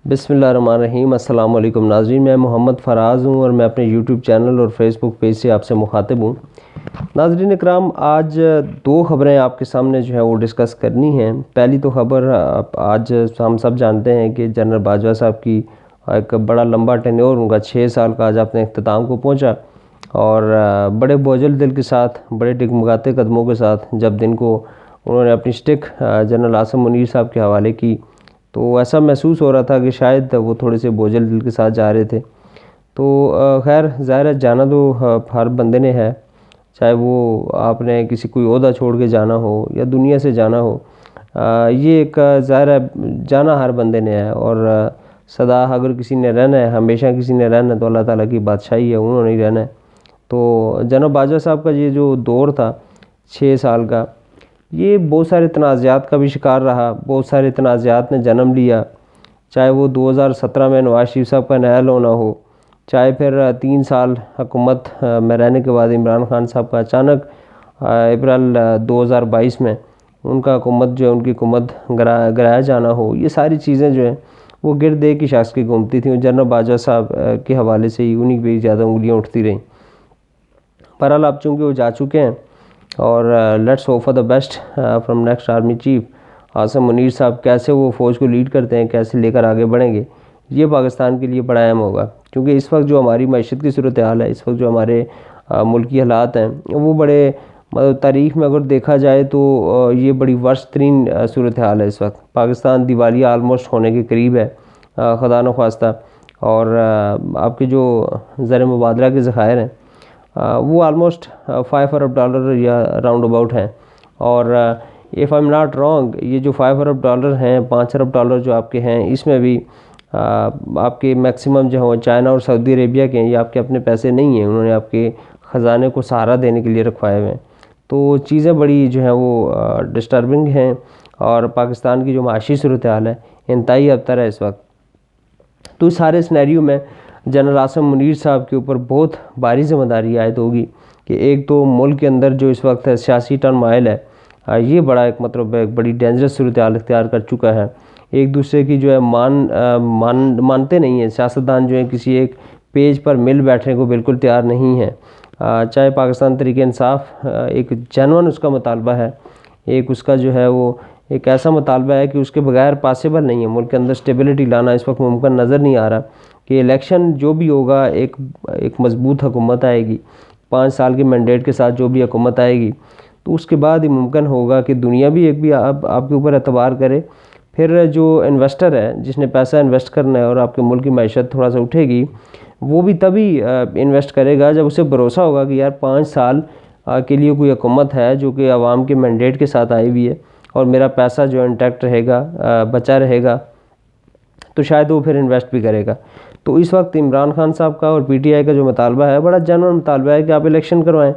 बिस्मिल्लाहिर्रहमानिर्रहीम। अस्सलाम वालेकुम नाज़रीन, मैं मोहम्मद फ़राज़ हूँ और मैं अपने यूट्यूब चैनल और फेसबुक पेज से आपसे मुखातिब हूँ। नाज़रीन इकराम, आज दो ख़बरें आपके सामने जो है वो डिस्कस करनी हैं। पहली तो ख़बर, आज हम सब जानते हैं कि जनरल बाजवा साहब की एक बड़ा लंबा टेन्योर, उनका 6 साल का आज अपने इख्तिताम को पहुँचा और बड़े बोझल दिल के साथ, बड़े टिकमगाते कदमों के साथ जब दिन को उन्होंने अपनी स्टिक जनरल आसिम मुनीर साहब के हवाले की, तो ऐसा महसूस हो रहा था कि शायद वो थोड़े से बोझल दिल के साथ जा रहे थे। तो खैर ज़ाहिर है, जाना तो हर बंदे ने है, चाहे वो आपने किसी कोई ओहदा छोड़ के जाना हो या दुनिया से जाना हो। ये एक ज़ाहिर है, जाना हर बंदे ने है और सदा अगर किसी ने रहना है, हमेशा किसी ने रहना है, तो अल्लाह ताला की बादशाही है, उन्होंने ही रहना है। तो जनरल बाजवा साहब का ये जो दौर था 6 साल का, ये बहुत सारे तनाज़ात का भी शिकार रहा, बहुत सारे तनाज़ात ने जन्म लिया। चाहे वो 2017 में नवाज़ शरीफ साहब का नया होना हो, चाहे फिर 3 साल हुकूमत में रहने के बाद इमरान खान साहब का अचानक अप्रैल 2022 में उनका हुकूमत जो है, उनकी हुकूमत गिराया जाना हो। ये सारी चीज़ें जो हैं वो गिरद एक ही शख्स की घूमती थी, जनरल बाजवा साहब के हवाले से ही उन्हीं पर ज़्यादा उंगलियाँ उठती रहीं। बहरहाल अब चूँकि वो जा चुके हैं और let's hope for the best from next army chief Asim Munir साहब। कैसे वो फ़ौज को लीड करते हैं, कैसे लेकर आगे बढ़ेंगे, ये पाकिस्तान के लिए बड़ा अहम होगा। क्योंकि इस वक्त जो हमारी मईशत की सूरत हाल है, इस वक्त जो हमारे मुल्की हालात हैं, वो बड़े मतलब तारीख़ में अगर देखा जाए तो ये बड़ी वर्स्ट तरीन सूरत हाल है। इस वक्त पाकिस्तान दिवालिया आलमोस्ट होने के करीब है, खुदा न ख्वास्ता। और आपके जो ज़र मुबादला के ज़खायर हैं, वो आलमोस्ट $5 अरब या राउंड अबाउट हैं। और if I am not wrong, ये जो $5 अरब हैं, $5 अरब जो आपके हैं, इसमें भी आपके मैक्सिमम जो है चाइना और सऊदी अरेबिया के हैं। ये आपके अपने पैसे नहीं हैं, उन्होंने आपके ख़जाने को सहारा देने के लिए रखवाए हुए हैं। तो चीज़ें बड़ी जो हैं वो डिस्टर्बिंग हैं और पाकिस्तान की जो माशी सूरत हाल है इंतहाई अबतर है इस वक्त। तो इस सारे सिनेरियो में जनरल आसिम मुनीर साहब के ऊपर बहुत भारी ज़िम्मेदारी आयद होगी कि एक तो मुल्क के अंदर जो इस वक्त सियासी टर्माइल है, ये बड़ा एक मतलब एक बड़ी डेंजरस सूरत हाल इख्तियार कर चुका है। एक दूसरे की जो है मानते नहीं हैं सियासतदान, जो है किसी एक पेज पर मिल बैठने को बिल्कुल तैयार नहीं है। चाहे पाकिस्तान तहरीक इंसाफ एक जेन्युइन उसका मुतालबा है, एक उसका जो है वो एक ऐसा मुतालबा है कि उसके बगैर पॉसिबल नहीं है। मुल्क के अंदर स्टेबिलिटी लाना इस वक्त मुमकिन नज़र नहीं आ रहा कि इलेक्शन जो भी होगा, एक मजबूत हुकूमत आएगी 5 साल के मैंडेट के साथ, जो भी हुकूमत आएगी तो उसके बाद ही मुमकिन होगा कि दुनिया भी एक भी आपके ऊपर एतबार करे। फिर जो इन्वेस्टर है, जिसने पैसा इन्वेस्ट करना है और आपके मुल्क की मैशत थोड़ा सा उठेगी, वो भी तभी इन्वेस्ट करेगा जब उसे भरोसा होगा कि यार 5 साल के लिए कोई हुकूमत है जो कि आवाम के मैंडेट के साथ आई हुई है और मेरा पैसा जो इंटैक्ट रहेगा, बचा रहेगा, तो शायद वो फिर इन्वेस्ट भी करेगा। तो इस वक्त इमरान खान साहब का और पीटीआई का जो मुतालबा है, बड़ा जेन्युइन मुतालबा है कि आप इलेक्शन करवाएं,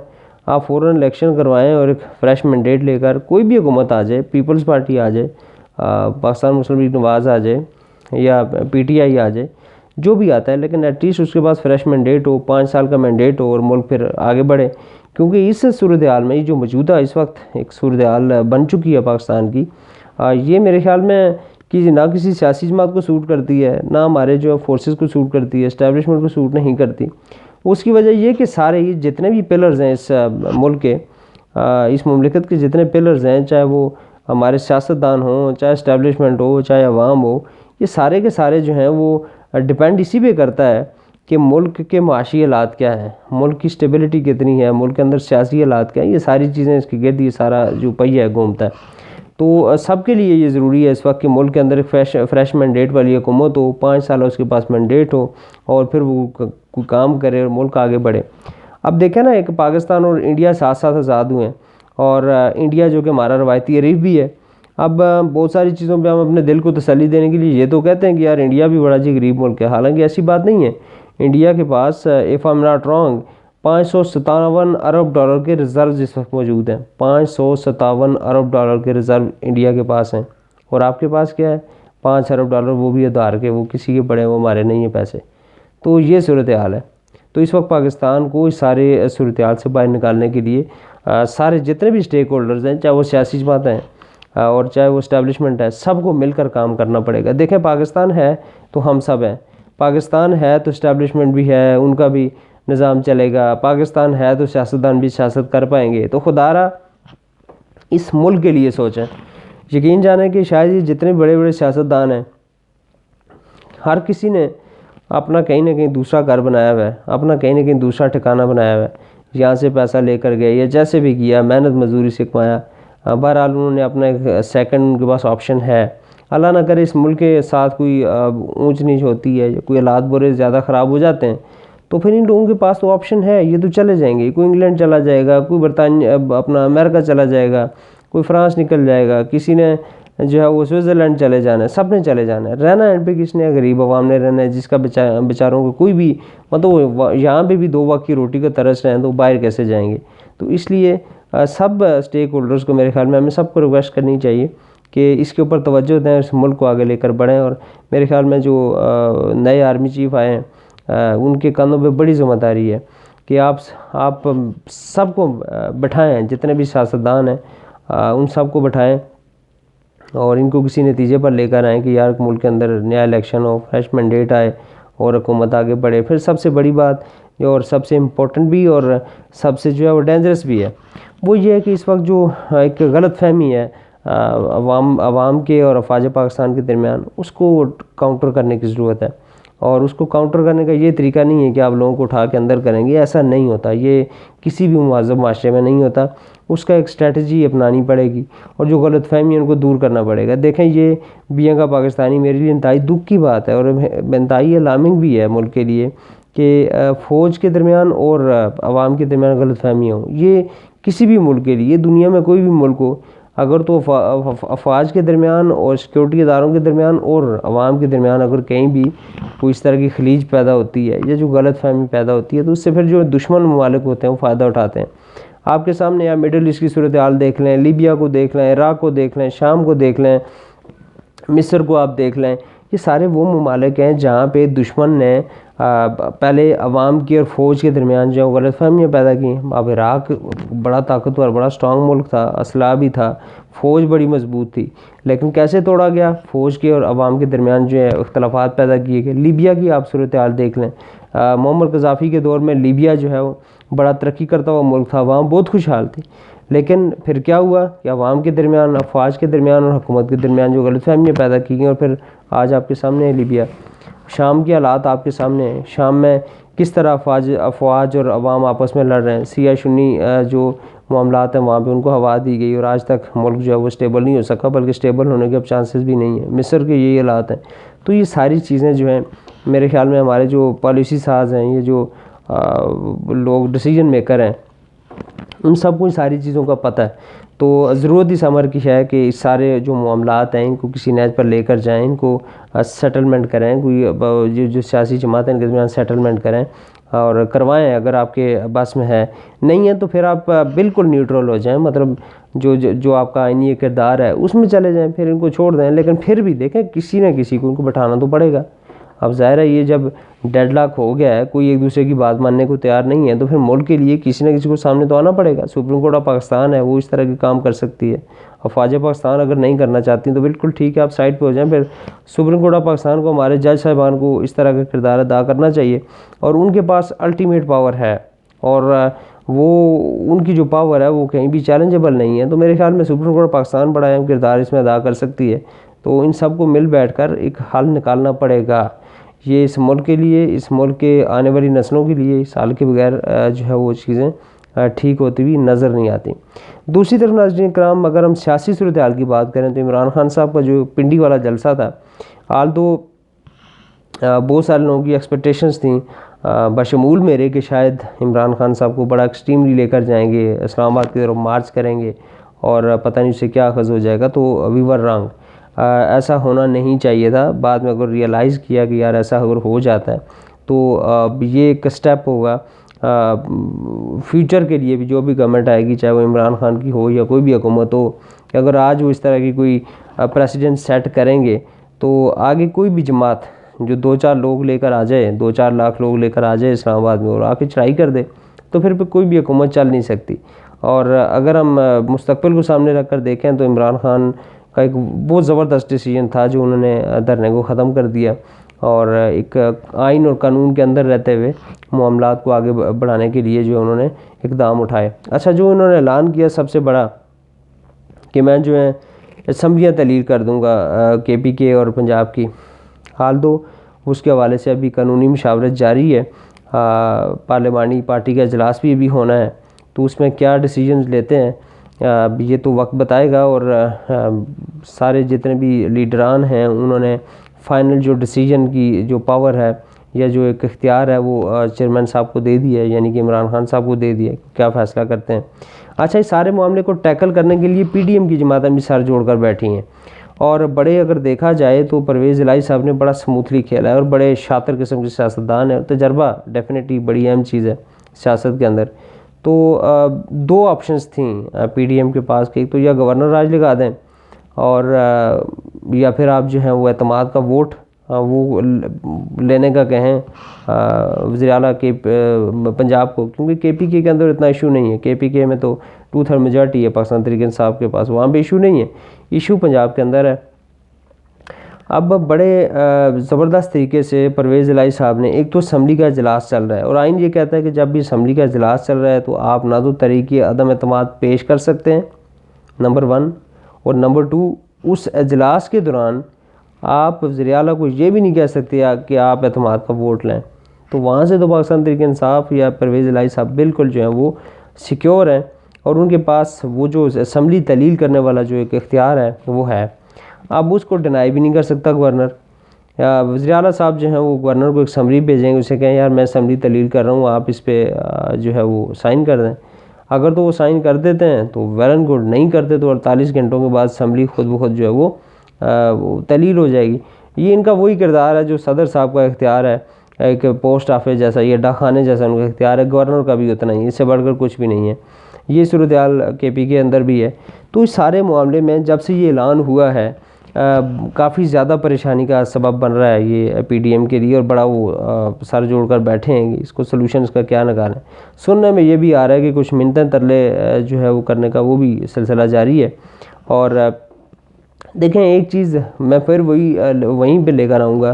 आप फ़ौरन इलेक्शन करवाएं और एक फ्रेश मैंडेट लेकर कोई भी हुकूमत आ जाए, पीपल्स पार्टी आ जाए, पाकिस्तान मुस्लिम लीग नवाज़ आ जाए या पीटीआई आ जाए, जो भी आता है, लेकिन एटलीस्ट उसके पास फ्रेश मैंडेट हो, 5 साल का मैंडेट हो और मुल्क फिर आगे बढ़े। क्योंकि इस सूरत हाल में, ये जो मौजूदा इस वक्त एक सूरत हाल बन चुकी है पाकिस्तान की, ये मेरे ख्याल में कि ना किसी सियासी जमात को सूट करती है, ना हमारे जो फोर्सेस को सूट करती है, इस्टेब्लिशमेंट को सूट नहीं करती। उसकी वजह ये कि सारे ये जितने भी पिलर्स हैं इस मुल्क के, इस मुमलिकत के जितने पिलर्स हैं, चाहे वो हमारे सियासतदान हों, चाहे इस्टेब्लिशमेंट हो, चाहे अवाम हो, ये सारे के सारे जो हैं वो डिपेंड इसी पे करता है कि मुल्क के माशी हालात क्या हैं, मुल्क की स्टेबिलिटी कितनी है, मुल्क के अंदर सियासी हालात क्या हैं। ये सारी चीज़ें इसके गिर्द ये सारा जो पहिया है घूमता है। तो सबके लिए ये ज़रूरी है इस वक्त कि मुल्क के अंदर एक फ्रेश मैंडेट वाली हुकूमत हो, 5 साल उसके पास मैंडेट हो और फिर वो कोई काम करे और मुल्क आगे बढ़े। अब देखें ना, एक पाकिस्तान और इंडिया साथ साथ आज़ाद हुए हैं और इंडिया जो कि हमारा रवायती हरीफ भी है। अब बहुत सारी चीज़ों पे हम अपने दिल को तसल्ली देने के लिए ये तो कहते हैं कि यार इंडिया भी बड़ा जी गरीब मुल्क है, हालांकि ऐसी बात नहीं है। इंडिया के पास if I am not wrong $557 अरब के रिज़र्व इस वक्त मौजूद हैं। $557 अरब के रिज़र्व इंडिया के पास हैं और आपके पास क्या है? $5 अरब, वो भी उधार के, वो किसी के पड़े, वो हमारे नहीं है पैसे। तो ये सूरत हाल है। तो इस वक्त पाकिस्तान को इस सारे सूरत हाल से बाहर निकालने के लिए सारे जितने भी स्टेक होल्डर्स हैं, चाहे वो सियासी जमात हैं और चाहे वो इस्टेब्लिशमेंट है, सबको मिलकर काम करना पड़ेगा। देखें, पाकिस्तान है तो हम सब हैं। पाकिस्तान है तो इस्टेब्लिशमेंट भी है, उनका भी निज़ाम चलेगा। पाकिस्तान है तो सियासतदान भी सियासत कर पाएंगे। तो खुदारा इस मुल्क के लिए सोचें। यकीन जाने कि शायद ये जितने बड़े बड़े सियासतदान हैं, हर किसी ने अपना कहीं ना कहीं दूसरा घर बनाया हुआ है, अपना कहीं ना कहीं दूसरा ठिकाना बनाया हुआ है। यहाँ से पैसा लेकर गए या जैसे भी किया, मेहनत मजदूरी से कमाया, बहरहाल उन्होंने अपना एक सेकंड उनके पास ऑप्शन है। अल्लाह ना करे इस मुल्क के साथ कोई ऊंच नीच होती है, कोई हालात बुरे ज़्यादा ख़राब हो जाते हैं, तो फिर इन लोगों के पास तो ऑप्शन है, ये तो चले जाएंगे। कोई इंग्लैंड चला जाएगा, कोई बरतानिया अपना अमेरिका चला जाएगा, कोई फ्रांस निकल जाएगा, किसी ने जो है वो स्विट्ज़रलैंड चले जाना है, सब ने चले जाना है। रहना एंड पे किसने? गरीब आवाम ने रहना है, जिसका बेचारों को कोई भी मतलब यहाँ पे भी 2 वक्त की रोटी का तरस रहे हैं तो बाहर कैसे जाएंगे? तो इसलिए सब स्टेक होल्डर्स को मेरे ख्याल में हमें सबको रिक्वेस्ट करनी चाहिए कि इसके ऊपर तवज्जो दें, इस मुल्क को आगे लेकर बढ़ें। और मेरे ख्याल में जो नए आर्मी चीफ आए हैं, उनके कंधों पे बड़ी जिम्मेदारी है कि आप सबको बैठाएं, जितने भी सियासतदान हैं उन सबको बैठाएं और इनको किसी नतीजे पर लेकर आएँ कि यार मुल्क के अंदर नया इलेक्शन हो, फ्रेश मैंडेट आए और हुकूमत आगे बढ़े। फिर सबसे बड़ी बात और सबसे इम्पोर्टेंट भी और सबसे जो है वो डेंजरस भी है, वो ये है कि इस वक्त जो एक गलत फहमी है अवाम के और अफवाज पाकिस्तान के दरमियान, उसको काउंटर करने की ज़रूरत है। और उसको काउंटर करने का ये तरीका नहीं है कि आप लोगों को उठा के अंदर करेंगे, ऐसा नहीं होता, ये किसी भी मुहज़्ज़ब माशरे में नहीं होता। उसका एक स्ट्रेटजी अपनानी पड़ेगी और जो गलत फहमी है उनको दूर करना पड़ेगा। देखें, ये बियाँ का पाकिस्तानी मेरे लिए इंतहाई दुख की बात है और इंतहाई अलार्मिंग भी है मुल्क के लिए कि फ़ौज के दरमियान और आवाम के दरमियान गलत फहमियाँ हों। ये किसी भी मुल्क के लिए, दुनिया में कोई भी मुल्क हो, अगर तो अफवाज के दरमियान और सिक्योरिटी इदारों के दरमियान और आवाम के दरमियान अगर कहीं भी कोई इस तरह की खलीज पैदा होती है या जो गलत फहमी पैदा होती है, तो उससे फिर जो दुश्मन ममालिक होते हैं वो फ़ायदा उठाते हैं। आपके सामने आप मिडल ईस्ट की सूरत हाल देख लें, लीबिया को देख लें, इराक़ को देख लें, शाम को देख लें, मिस्र को आप देख लें। ये सारे वो ममालिक हैं जहाँ पे दुश्मन ने पहले अवाम की और फ़ौज के दरमियान जो गलत फहमियाँ पैदा की। अब इराक़ बड़ा ताकतवर, बड़ा स्ट्रॉन्ग मुल्क था, असला भी था, फ़ौज बड़ी मजबूत थी, लेकिन कैसे तोड़ा गया? फ़ौज के और अवाम के दरमियान जो है इख्तलाफात पैदा किए गए। लीबिया की आप सूरत हाल देख लें, मोहम्मद क़ज़ाफ़ी के दौर में लीबिया जो है वो बड़ा तरक्की करता हुआ मुल्क था, अवाम बहुत खुशहाल थी, लेकिन फिर क्या हुआ कि अवाम के दरमियान, अफवाज के दरमियान और हुकूमत के दरमियान जो गलत फहमियाँ पैदा की गई और फिर आज आपके सामने है लीबिया। शाम के हालात आपके सामने हैं, शाम में किस तरह अफवाज और अवाम आपस में लड़ रहे हैं। शिया सुन्नी जो मामलात हैं वहाँ पे उनको हवा दी गई और आज तक मुल्क जो है वो स्टेबल नहीं हो सका, बल्कि स्टेबल होने के अब चांसेस भी नहीं है। मिस्र के यही हालात हैं। तो ये सारी चीज़ें जो हैं मेरे ख्याल में हमारे जो पॉलिसी साज हैं, ये जो लोग डिसीजन मेकर हैं, उन सबको सारी चीज़ों का पता है। तो ज़रूरत इस अमर की है कि इस सारे जो मामलात हैं इनको किसी नहज पर लेकर जाएं, इनको सेटलमेंट करें, कोई जो सियासी जमात हैं इनके दरमियान सेटलमेंट करें और करवाएं। अगर आपके बस में है, नहीं है तो फिर आप बिल्कुल न्यूट्रल हो जाएं, मतलब जो आपका आईनी किरदार है उसमें चले जाएं, फिर इनको छोड़ दें। लेकिन फिर भी देखें, किसी न किसी को इनको बैठाना तो पड़ेगा। अब ज़ाहिर है ये जब डेडलॉक हो गया है, कोई एक दूसरे की बात मानने को तैयार नहीं है, तो फिर मुल्क के लिए किसी न किसी को सामने तो आना पड़ेगा। सुप्रीम कोर्ट ऑफ पाकिस्तान है, वो इस तरह के काम कर सकती है। अफवाज पाकिस्तान अगर नहीं करना चाहती तो बिल्कुल ठीक है, आप साइड पे हो जाएं। फिर सुप्रीम कोर्ट ऑफ पाकिस्तान को, हमारे जज साहिबान को इस तरह का किरदार अदा करना चाहिए और उनके पास अल्टीमेट पावर है और वो उनकी जो पावर है वो कहीं भी चैलेंजेबल नहीं है। तो मेरे ख्याल में सुप्रीम कोर्ट ऑफ पाकिस्तान बड़ा अहम किरदार इसमें अदा कर सकती है। तो इन सब को मिल बैठ कर एक हल निकालना पड़ेगा। ये इस मुल्क के लिए, इस मुल्क के आने वाली नस्लों के लिए इस हाल के बगैर जो है वो चीज़ें ठीक होती हुई नज़र नहीं आती। दूसरी तरफ नाज़रीन कराम, अगर हम सियासी सूरत हाल की बात करें तो इमरान खान साहब का जो पिंडी वाला जलसा था, हाल तो बहुत सारे लोगों की एक्सपेक्टेशंस थी, बशमूल मेरे, कि शायद इमरान खान साहब को बड़ा एक्सट्रीमली लेकर जाएंगे, इस्लामाबाद की तरफ मार्च करेंगे और पता नहीं उससे क्या अखज़ हो जाएगा। तो वी वर रॉन्ग, ऐसा होना नहीं चाहिए था। बाद में अगर रियलाइज़ किया कि यार ऐसा अगर हो जाता है तो ये एक स्टेप होगा फ्यूचर के लिए भी, जो भी गवर्नमेंट आएगी, चाहे वो इमरान खान की हो या कोई भी हुकूमत हो, कि अगर आज वो इस तरह की कोई प्रेसिडेंट सेट करेंगे तो आगे कोई भी जमात जो 2-4 लोग लेकर आ जाए, 2-4 लाख लोग लेकर आ जाए इस्लामाबाद में और आके चढ़ाई कर दे, तो फिर कोई भी हुकूमत चल नहीं सकती। और अगर हम मुस्तकबिल को सामने रख कर देखें तो इमरान खान का एक बहुत ज़बरदस्त डिसीजन था जो उन्होंने धरने को ख़त्म कर दिया और एक आइन और कानून के अंदर रहते हुए मामलात को आगे बढ़ाने के लिए जो उन्होंने इक़दाम उठाए। अच्छा, जो उन्होंने ऐलान किया सबसे बड़ा कि मैं जो है असम्बलियाँ तहलील कर दूँगा KPK और पंजाब की, हाल तो उसके हवाले से अभी कानूनी मशावरत जारी है। पार्लिमानी पार्टी का इजलास भी अभी होना है, तो उसमें क्या डिसीजंस लेते हैं ये तो वक्त बताएगा। और सारे जितने भी लीडरान हैं उन्होंने फ़ाइनल जो डिसीजन की जो पावर है या जो एक इख्तियार है वो चेयरमैन साहब को दे दिया है, यानी कि इमरान खान साहब को दे दिया है, क्या फ़ैसला करते हैं। अच्छा, इस सारे मामले को टैकल करने के लिए PDM की जमातें भी सर जोड़कर बैठी हैं और बड़े अगर देखा जाए तो परवेज़ इलाही साहब ने बड़ा स्मूथली खेला है और बड़े शातिर किस्म के सियासतदान है। तजर्बा डेफिनेटली बड़ी अहम चीज़ है सियासत के अंदर। तो दो ऑप्शंस थी PDM के पास कि एक तो या गवर्नर राज लगा दें और या फिर आप जो है वो एतमाद का वोट वो लेने का कहें वज़ीर आला के पंजाब को, क्योंकि KPK के अंदर इतना इशू नहीं है। KPK में तो 2/3 मेजॉरिटी है पाकिस्तान तहरीक इंसाफ के पास, वहाँ पे इशू नहीं है, इशू पंजाब के अंदर है। अब बड़े ज़बरदस्त तरीके से परवेज़ इलाही साहब ने, एक तो असम्बली का इजलास चल रहा है और आइन ये कहता है कि जब भी असम्बली का इजलास चल रहा है तो आप ना तो तरीक़े अदम एतमाद पेश कर सकते हैं, नंबर 1, और नंबर 2 उस इजलास के दौरान आप वज़ीर आला को ये भी नहीं कह सकते कि आप एतमाद का वोट लें। तो वहाँ से तो पाकिस्तान तहरीक इंसाफ या परवेज़ इलाही साहब बिल्कुल जो है वो सिक्योर हैं और उनके पास वो जो असम्बली तहलील करने वाला जो एक इख्तियार है वो है। अब उसको डिनाई भी नहीं कर सकता गवर्नर या वज़ीर आला साहब जो हैं वो गवर्नर को एक समरी भेजेंगे, उसे कहें यार मैं असम्बली तहलील कर रहा हूँ, आप इस पर जो है वो साइन कर दें। अगर तो वो साइन कर देते हैं तो वेल एंड गुड, नहीं करते तो 48 घंटों के बाद असम्बली खुद ब खुद जो है वो तहलील हो जाएगी। ये इनका वही किरदार है जो सदर साहब का इख्तियार है, एक पोस्ट ऑफिस जैसा, ये डाकखाने जैसा उनका इख्तियार है, गवर्नर का भी उतना ही, इससे बढ़कर कुछ भी नहीं है। ये सूरत हाल KP के अंदर भी है। तो इस सारे मामले में जब से ये ऐलान हुआ है काफ़ी ज़्यादा परेशानी का सबब बन रहा है ये PDM के लिए और बड़ा वो सर जोड़ कर बैठे हैं कि इसको सलूशन इसका क्या निकालें। सुनने में ये भी आ रहा है कि कुछ मिन्नतें तरले जो है वो करने का वो भी सिलसिला जारी है। और देखें, एक चीज़ मैं फिर वहीं पे लेकर आऊँगा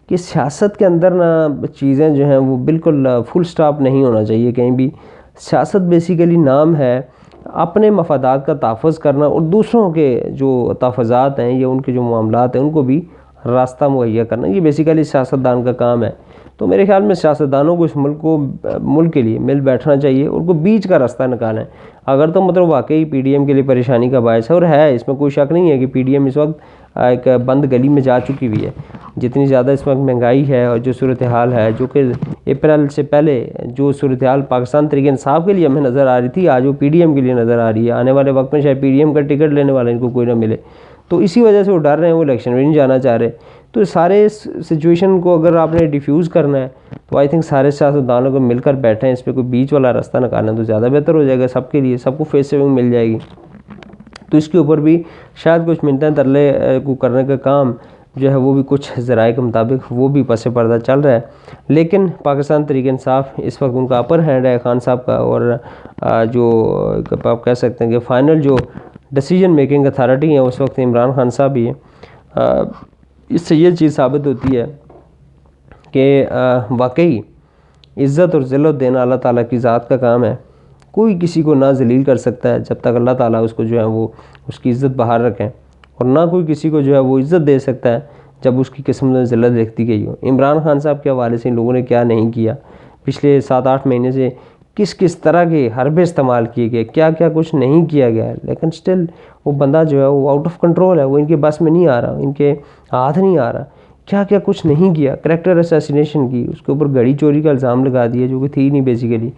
कि सियासत के अंदर ना चीज़ें जो हैं वो बिल्कुल फुल स्टॉप नहीं होना चाहिए कहीं भी। सियासत बेसिकली नाम है अपने मफादात का तहफ़्फ़ुज़ करना और दूसरों के जो तहफ़्फ़ुज़ात हैं या उनके जो मामलात हैं उनको भी रास्ता मुहैया करना, ये बेसिकली सियासतदान का काम है। तो मेरे ख्याल में सियासतदानों को इस मुल्क के लिए मिल बैठना चाहिए, उनको बीच का रास्ता निकालें। अगर तो मतलब वाकई PDM के लिए परेशानी का बायस है, और है, इसमें कोई शक नहीं है कि PDM इस वक्त एक बंद गली में जा चुकी हुई है। जितनी ज़्यादा इस वक्त महंगाई है और जो सूरत हाल है, जो कि अप्रैल से पहले जो सूरत हाल पाकिस्तान तहरीक इंसाफ के लिए हमें नज़र आ रही थी, आज वो PDM के लिए नज़र आ रही है। आने वाले वक्त में शायद PDM का टिकट लेने वाला इनको कोई ना मिले, तो इसी वजह से वो डर रहे हैं, वो इलेक्शन में नहीं जाना चाह रहे। तो सारे सिचुएशन को अगर आपने डिफ्यूज़ करना है तो आई थिंक सारे सियासतदानों को मिलकर बैठें, इस पर कोई बीच वाला रास्ता निकालना तो ज़्यादा बेहतर हो जाएगा सबके लिए, सबको फेस सेविंग मिल जाएगी। तो इसके ऊपर भी शायद कुछ मिन्नतें तरले को करने का काम जो है वो भी कुछ ज़राए के मुताबिक वो भी पसे पर्दा चल रहा है। लेकिन पाकिस्तान तहरीक इंसाफ इस वक्त उनका अपर हैंड है खान साहब का, और जो आप कह सकते हैं कि फ़ाइनल जो डिसीजन मेकिंग अथॉरिटी है उस वक्त इमरान खान साहब ही है। इससे ये चीज़ साबित होती है कि वाकई इज़्ज़त और ज़िल्लत देना अल्लाह ताला की ज़ात का काम है। कोई किसी को ना ज़लील कर सकता है जब तक अल्लाह ताला उसको जो है वो उसकी इज़्ज़त बाहर रखें, और ना कोई किसी को जो है वो इज़्ज़त दे सकता है जब उसकी किस्मत में ज़िल्लत देखती गई हो। इमरान खान साहब के हवाले से इन लोगों ने क्या नहीं किया, पिछले 7-8 महीने से किस किस तरह के हरबे इस्तेमाल किए गए, क्या क्या कुछ नहीं किया गया है, लेकिन स्टिल वो बंदा जो है वो आउट ऑफ कंट्रोल है, वो इनके बस में नहीं आ रहा, इनके हाथ नहीं आ रहा। क्या क्या कुछ नहीं किया, करैक्टर असैसिनेशन की, उसके ऊपर घड़ी चोरी का इल्ज़ाम लगा दिया जो कि थी नहीं बेसिकली,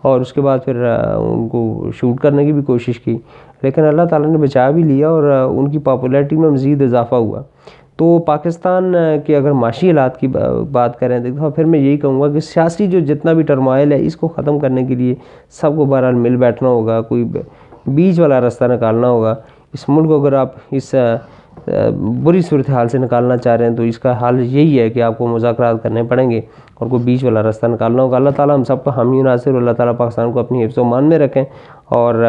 और उसके बाद फिर उनको शूट करने की भी कोशिश की, लेकिन अल्लाह ताला ने बचा भी लिया और उनकी पॉपुलैरिटी में मज़ीद इजाफ़ा हुआ। तो पाकिस्तान के अगर माशी हालात की बात करें तो फिर मैं यही कहूँगा कि सियासी जो जितना भी टर्माइल है इसको ख़त्म करने के लिए सबको बहरहाल मिल बैठना होगा, कोई बीच वाला रास्ता निकालना होगा। इस मुल्क को अगर आप इस बुरी सूरत हाल से निकालना चाह रहे हैं तो इसका हाल यही है कि आपको मुज़ाकरात करने पड़ेंगे और कोई बीच वाला रास्ता निकालना होगा। अल्लाह ताला हम सबका हामी नासिर, अल्लाह ताला पाकिस्तान को अपनी हिफ्ज़ व मान में रखें और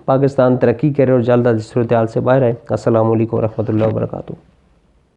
पाकिस्तान तरक्की करे और जल्द सूरत हाल से बाहर आए। अस्सलामु अलैकुम व रहमतुल्लाहि व बरकातुहू।